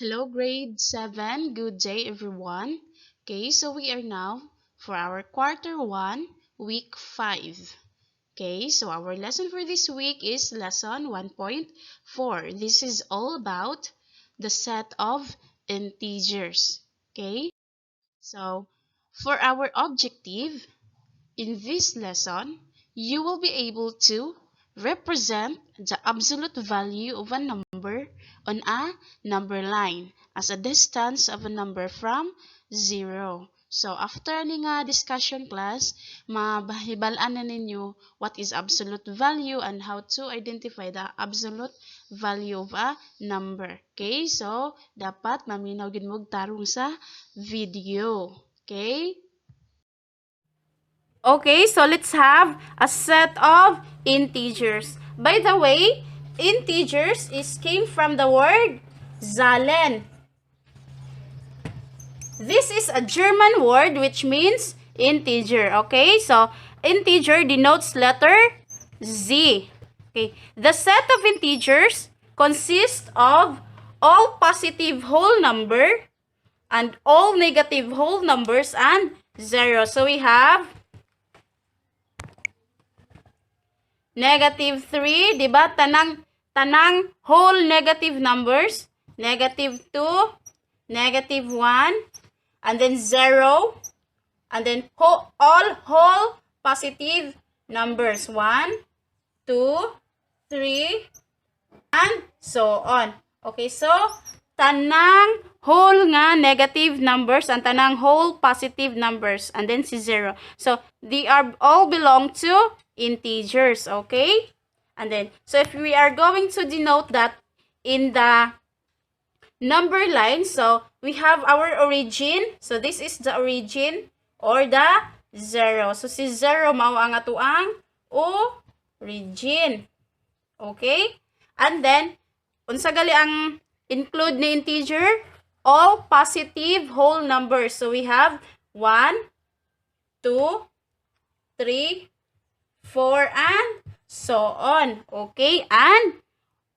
Hello, grade 7. Good day, everyone. Okay, so we are now for our quarter 1, week 5. Okay, so our lesson for this week is lesson 1.4. This is all about the set of integers. Okay, so for our objective, in this lesson, you will be able to represent the absolute value of a number on a number line as a distance of a number from 0. So, after any nga discussion class, mabahibalaan na ninyo what is absolute value and how to identify the absolute value of a number. Okay? So, dapat maminaw gid mo tarong sa video. Okay? Okay, so let's have a set of integers. By the way, integers came from the word Zahlen. This is a German word which means integer. Okay, so integer denotes letter Z. Okay, the set of integers consists of all positive whole number and all negative whole numbers and 0. So we have negative 3, di ba? Tanang whole negative numbers. Negative 2, negative 1, and then 0, and then all whole positive numbers. 1, 2, 3, and so on. Okay, so tanang whole nga negative numbers and tanang whole positive numbers, and then si 0. So they are all belong to integers. Okay, and then so if we are going to denote that in the number line, so we have our origin. So this is the origin or the 0. So si 0 mao ang atuang origin. Okay, and then unsa gali ang include ni integer? All positive whole numbers. So we have 1, 2, 3, 4, and so on. Okay, and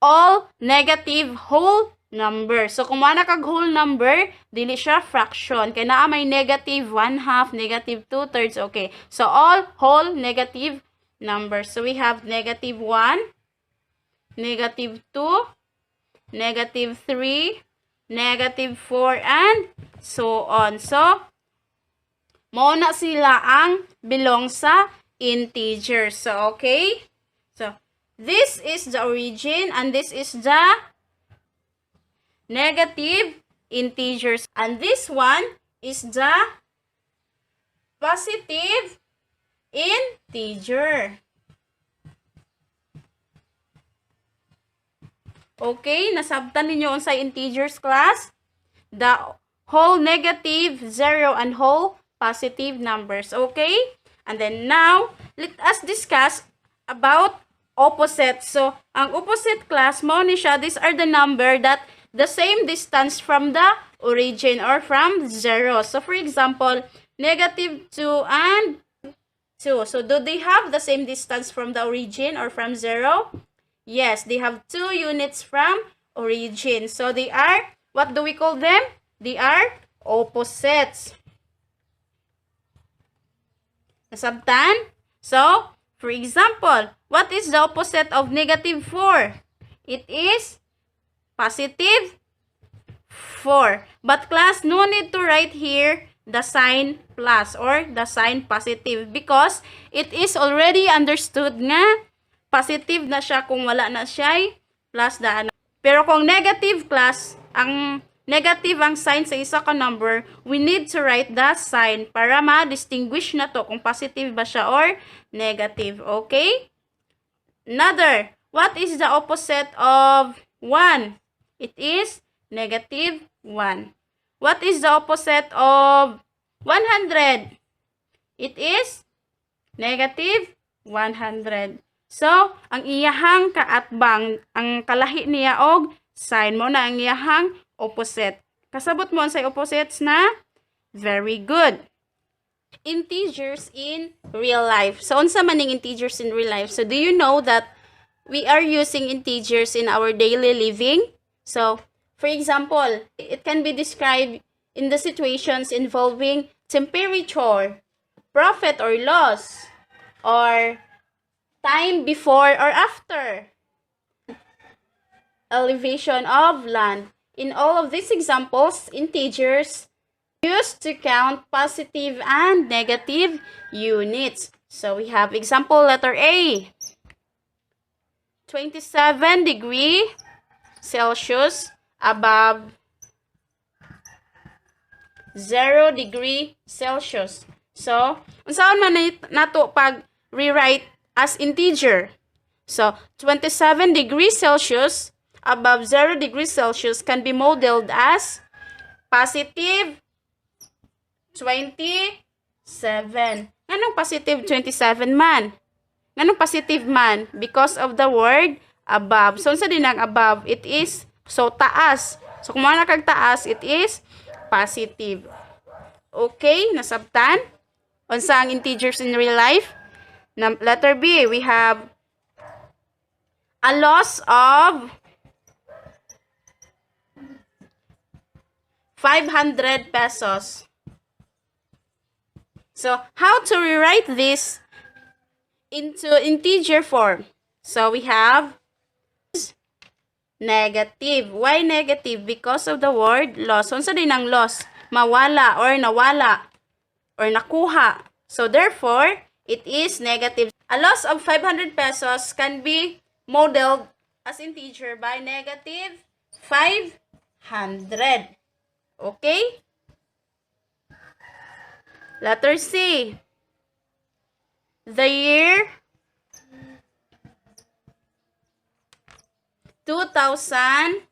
all negative whole number. So kung mana kag whole number, dili siya fraction. Kaya naa may negative 1/2, negative 2/3. Okay, so all whole negative numbers. So we have negative 1, negative 2, negative 3, negative 4, and so on. So, mao na sila ang belong sa integers. So, okay? So, this is the origin and this is the negative integers. And this one is the positive integer. Okay, nasabtan ninyo unsay integers class? The whole negative, 0, and whole positive numbers. Okay? And then now, let us discuss about opposite. So, ang opposite class, mo ni siya, these are the number that the same distance from the origin or from 0. So, for example, negative 2 and 2. So, do they have the same distance from the origin or from 0? Yes, they have 2 units from origin. So, they are, what do we call them? They are opposites. Nasabtan? So, for example, what is the opposite of negative 4? It is positive 4. But class, no need to write here the sign plus or the sign positive because it is already understood nga positive na siya kung wala na siya plus daan. Pero kung negative class, ang negative ang sign sa isa ka number, we need to write the sign para ma-distinguish na to kung positive ba siya or negative. Okay? Another, what is the opposite of 1? It is negative 1. What is the opposite of 100? It is negative 100. So, ang iyahang kaatbang, ang kalahi niya og sign mo na ang iyahang opposite. Kasabot mo ang say opposites na? Very good. Integers in real life. So, unsa man ning integers in real life? So, do you know that we are using integers in our daily living? So, For example, it can be described in the situations involving temperature, profit or loss, or time before or after, elevation of land. In all of these examples, integers used to count positive and negative units. So we have example letter A, 27 degree Celsius above 0 degree Celsius. So, unsaon man nato pag rewrite as integer? So, 27 degrees Celsius above 0 degrees Celsius can be modeled as positive 27. Nganong positive 27 man? Nganong positive man? Because of the word above. So, unsa din ang above? It is, so taas. So, kung mga nakagtaas, it is positive. Okay, nasabtan? Unsa ang integers in real life? Letter B, we have a loss of 500 pesos. So, how to rewrite this into integer form? So, we have negative. Why negative? Because of the word loss. So, unsa din ang loss? Mawala or nawala or nakuha. So, therefore, it is negative. A loss of 500 pesos can be modeled as integer by negative 500. Okay? Letter C. The year 2000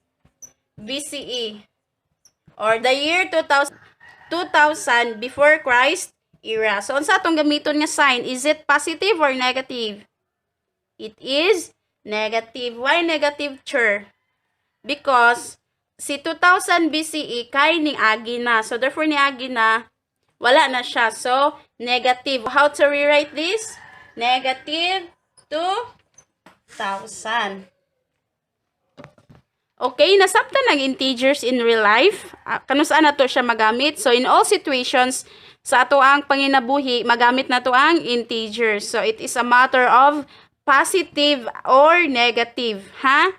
BCE or the year 2000 before Christ era. So, unsa atong gamiton nga sign? Is it positive or negative? It is negative. Why negative, sir? Because si 2000 BCE kay ni agi na. So, therefore ni agi na, wala na siya. So, negative. How to rewrite this? Negative 2,000. Okay, nasabtan ang integers in real life. Kano saan na to siya magamit? So, in all situations, sa ato ang panginabuhi, magamit na to ang integers. So, it is a matter of positive or negative. Ha?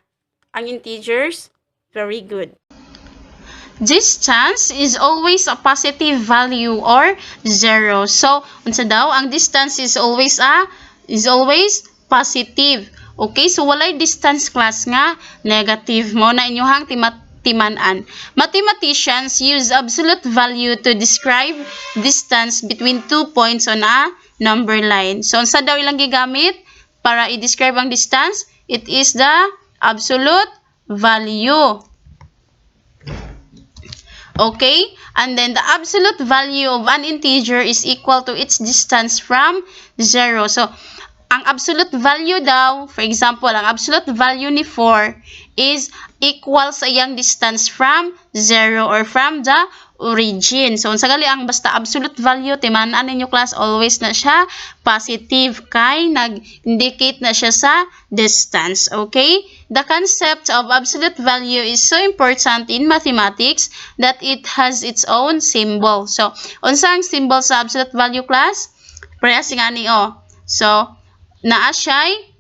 Ang integers? Very good. Distance is always a positive value or 0. So, unsa daw ang distance is always positive. Okay, so walay distance class nga negative mo na inyohang timanan. Mathematicians use absolute value to describe distance between 2 points on a number line. So, unsa daw ilang gigamit para i-describe ang distance? It is the absolute value. Okay? And then, the absolute value of an integer is equal to its distance from 0. So, ang absolute value daw, for example, ang absolute value ni 4 is equal sa iyang distance from 0 or from the origin. So, unsa gali ang basta absolute value, timanan ninyo class, always na siya positive kay nag-indicate na siya sa distance. Okay? The concept of absolute value is so important in mathematics that it has its own symbol. So, unsa ang symbol sa absolute value class? Parehas nga ni o. So, naa siya'y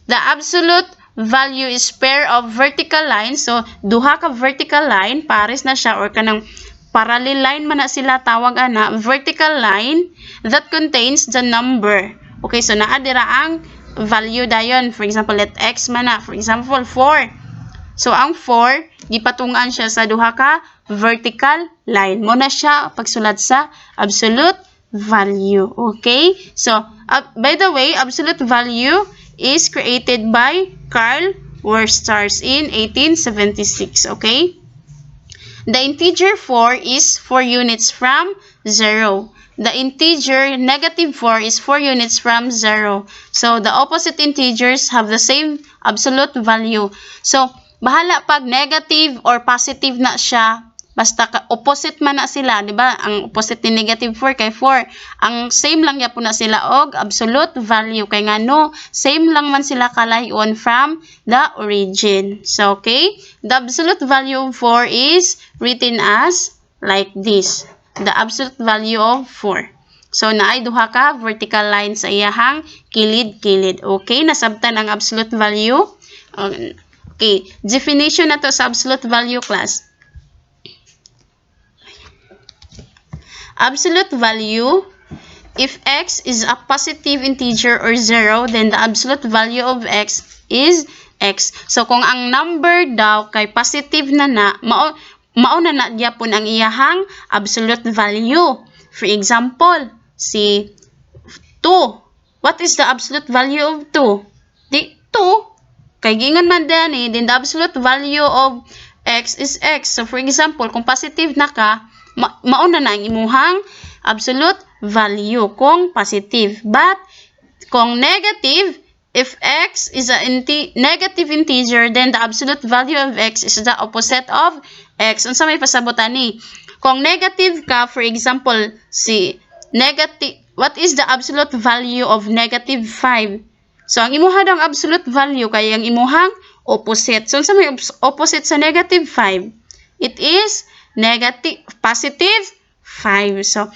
the absolute value is pair of vertical lines. So, duha ka vertical line, pares na siya, or kanang parallel line man na sila tawag ana, vertical line that contains the number. Okay, so naa dira ang value dayon. For example, let x man na. For example, 4. So, ang 4, gipatungan siya sa duha ka vertical line. Mo na siya pagsulat sa absolute value. Okay? So, by the way, absolute value is created by Carl Wursters in 1876. Okay? The integer 4 is 4 units from 0. The integer negative 4 is 4 units from 0. So, the opposite integers have the same absolute value. So, bahala pag negative or positive na siya, Basta opposite man na sila, di ba? Ang opposite ni negative 4 kay 4. Ang same lang yapon na sila og absolute value kay ngano same lang man sila kalayon from the origin. So okay, the absolute value of 4 is written as like this. The absolute value of 4. So naay duha ka vertical line sa iyahang kilid-kilid. Okay, nasabtan ang absolute value. Okay, definition na to sa absolute value class. Absolute value, if x is a positive integer or 0, then the absolute value of x is x. So, kung ang number daw kay positive na mao na gyapon ang iyahang absolute value. For example, si 2. What is the absolute value of 2? Di 2. Kay gingon man dani, then the absolute value of x is x. So, for example, kung positive na ka, mauna na ang imuhang absolute value kung positive. But, kung negative, if x is a negative integer, then the absolute value of x is the opposite of x. Unsa may pasabutan ni? Kung negative ka, for example, si negative, what is the absolute value of negative 5? So, ang imuha daw absolute value kay ang imuhang opposite. So, unsa may opposite sa negative 5? It is positive 5. So,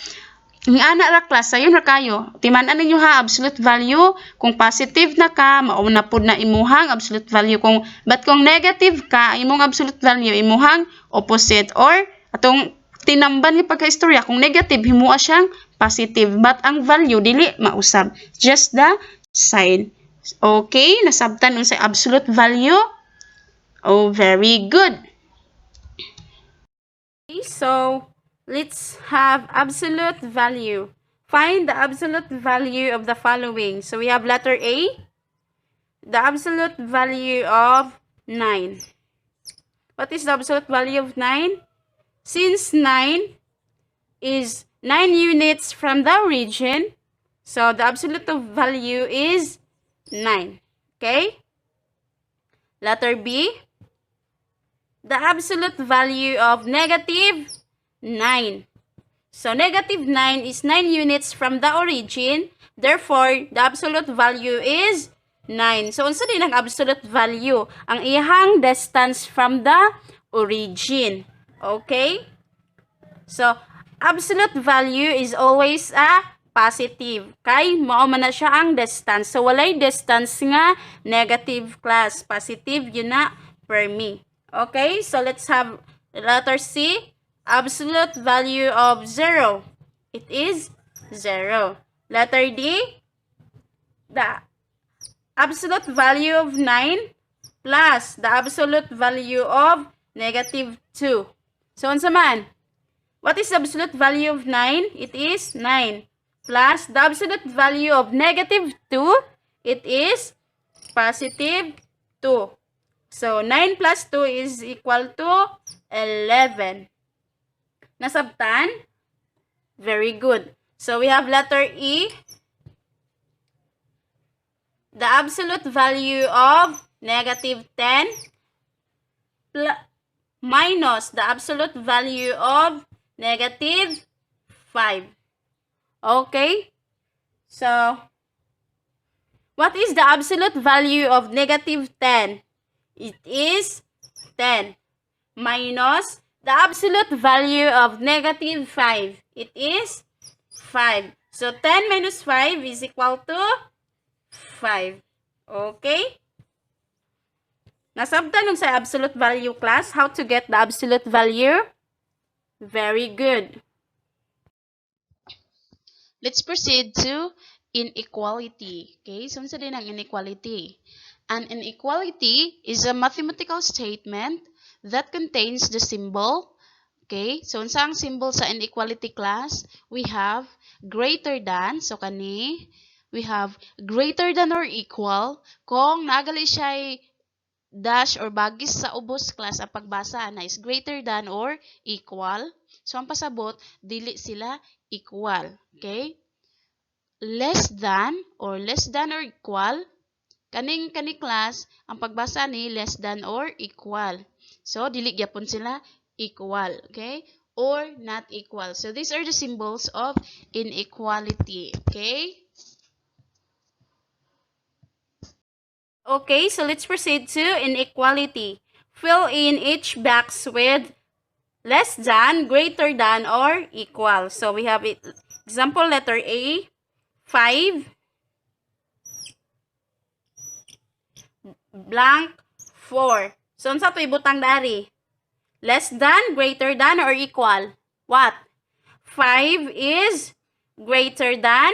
ang ana ra class, sayon ra kayo. Timan-an ninyo ha, absolute value. Kung positive na ka, mauna pod na imuhang absolute value. But kung negative ka, imong absolute value, imuhang opposite. Or, atong tinamban ni pagka-istorya, kung negative, himua siyang positive. But ang value, dili mausab. Just the sign. Okay, nasabtan unsay absolute value. Oh, very good. So, let's have absolute value. Find the absolute value of the following. So, we have letter A, the absolute value of 9. What is the absolute value of 9? Since 9 is 9 units from the origin, so the absolute value is 9. Okay? Letter B, the absolute value of negative 9. So, negative 9 is 9 units from the origin. Therefore, the absolute value is 9. So, unsa din ang absolute value? Ang iyahang distance from the origin. Okay? So, absolute value is always a positive. Kay, mao man na siya ang distance. So, walay distance nga negative class. Positive, yun na per me. Okay, so let's have letter C, absolute value of 0. It is 0. Letter D, the absolute value of 9 plus the absolute value of negative 2. So, unsa man? What is the absolute value of 9? It is 9. Plus the absolute value of negative 2, it is positive 2. So, 9 plus 2 is equal to 11. Nasabtan? Very good. So, we have letter E. The absolute value of negative 10 minus the absolute value of negative 5. Okay? So, what is the absolute value of negative 10? It is 10 minus the absolute value of negative 5. It is 5. So, 10 minus 5 is equal to 5. Okay? Nasabtan nun sa absolute value class. How to get the absolute value? Very good. Let's proceed to inequality. Okay, so unsa din ang inequality? An inequality is a mathematical statement that contains the symbol. Okay, so unsa ang symbol sa inequality class? We have greater than, so kani, we have greater than or equal. Kung nagali siya dash or bagis sa ubos class, ang pagbasa na is greater than or equal. So ang pasabot, dili sila equal. Okay? Less than or equal. Kani class, ang pagbasa ni less than or equal. So, dili gyapon sila equal, okay? Or not equal. So these are the symbols of inequality, okay? Okay, so let's proceed to inequality. Fill in each box with less than, greater than, or equal. So we have it. Example letter A, 5, blank, 4. So unsa to ibutang dari? Less than, greater than, or equal? What? 5 is greater than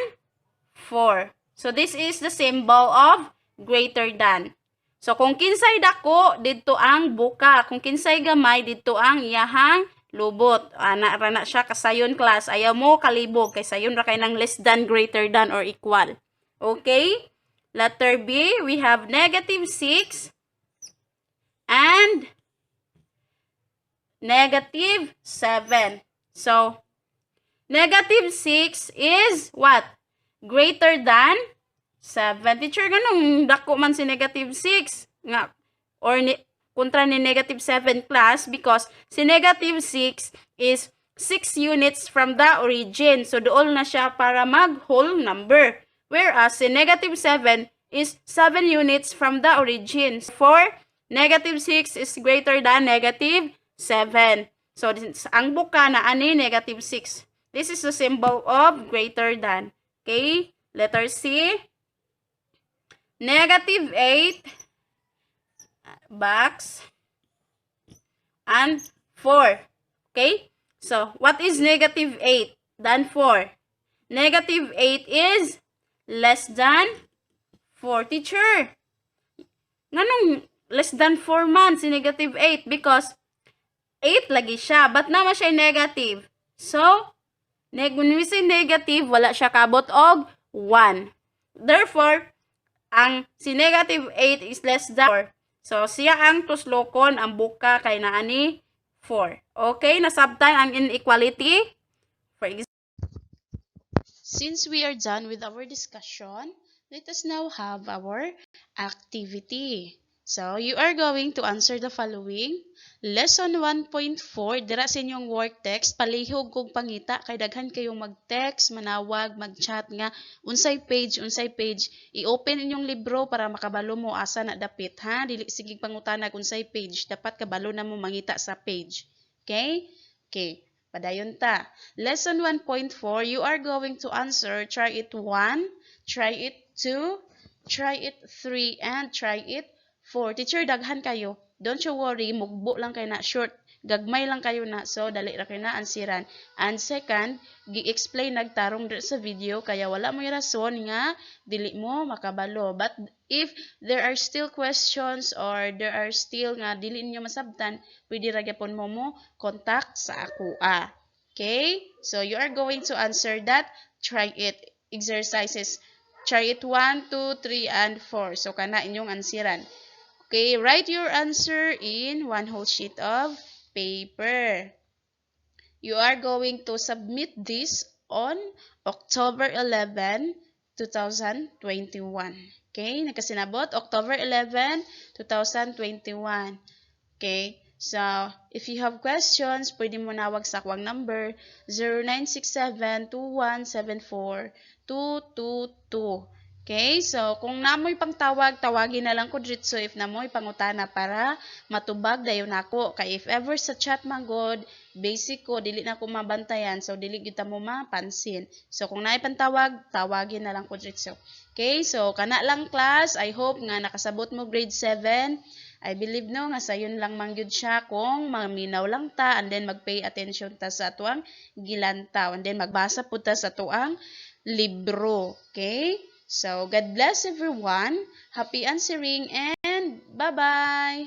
4. So this is the symbol of greater than. So kung kinsay dako, didto ang buka. Kung kinsay gamay, didto ang iyahang lubot. Ana ra na siya kasayon class. Ayaw mo kalibog kay sayon ra kay nang less than, greater than, or equal. Okay? Letter B, we have negative 6 and negative 7. So, negative 6 is what? Greater than 7. Teacher, ganun, dako man si negative 6. Nga, or kontra ni negative 7 class because si negative 6 is 6 units from the origin. So, doon na siya para mag-whole number. Whereas, si negative 7 is 7 units from the origin. For negative 6 is greater than negative 7. So, ang buka na ani negative 6. This is the symbol of greater than. Okay? Letter C. Negative 8 box and 4. Okay? So, what is negative 8 than 4? Negative 8 is less than 4. Teacher, nganong less than 4 man si negative 8? Because 8 lagi siya. But naman siya negative. So, kung si negative, wala siya kabot og 1. Therefore, ang si negative 8 is less than 4. So, siya ang tuslokon, ang buka kay naani 4. Okay, nasabtan ang inequality. For example, Since we are done with our discussion, let us now have our activity. So, you are going to answer the following. Lesson 1.4, dira sa inyong work text, palihog kong pangita, kay daghan kayong mag-text, manawag, mag-chat nga, unsay page, i-open inyong libro para makabalo mo asa na dapit, ha? Dili sigig pangutanag unsay page, dapat kabalo na mo mangita sa page. Okay? Okay. Padayon ta. Lesson 1.4, you are going to answer, try it 1, try it 2, try it 3, and try it 4. Teacher, daghan kayo. Don't you worry, mugbo lang kayo na, short. Gagmay lang kayo na, so dali ra kayo na ansiran. And second, gi-explain nagtarong sa video, kaya wala mo yung rason nga, dili mo makabalo. But if there are still questions or there are still nga dili niyo masabtan, pwede ra gyapon mo contact sa ako. Okay? So you are going to answer that. Try it. Exercises. Try it 1, 2, 3, and 4. So kana inyong ansiran. Okay, write your answer in one whole sheet of paper. You are going to submit this on October 11, 2021. Okay, nakasinabot October 11, 2021. Okay, so if you have questions, pwede mo nawag sa akwang number 0967-2174-222. Okay, so kung namoy pangtawag, tawagin na lang ko dito if namoy pangutana para matubag dayon nako. Kay if ever sa chat manggod, basic ko dili na ko mabantayan, so dili gyud mo mapansin. So kung naay pantawag, tawagin na lang ko dito. Okay, so kana lang class. I hope nga nakasabot mo grade 7. I believe no nga sayon lang mangyud siya kung maminaw lang ta and then magpay attention ta sa atuang gilantaw and then magbasa pud ta sa atuang libro. Okay? So, God bless everyone. Happy answering and bye-bye.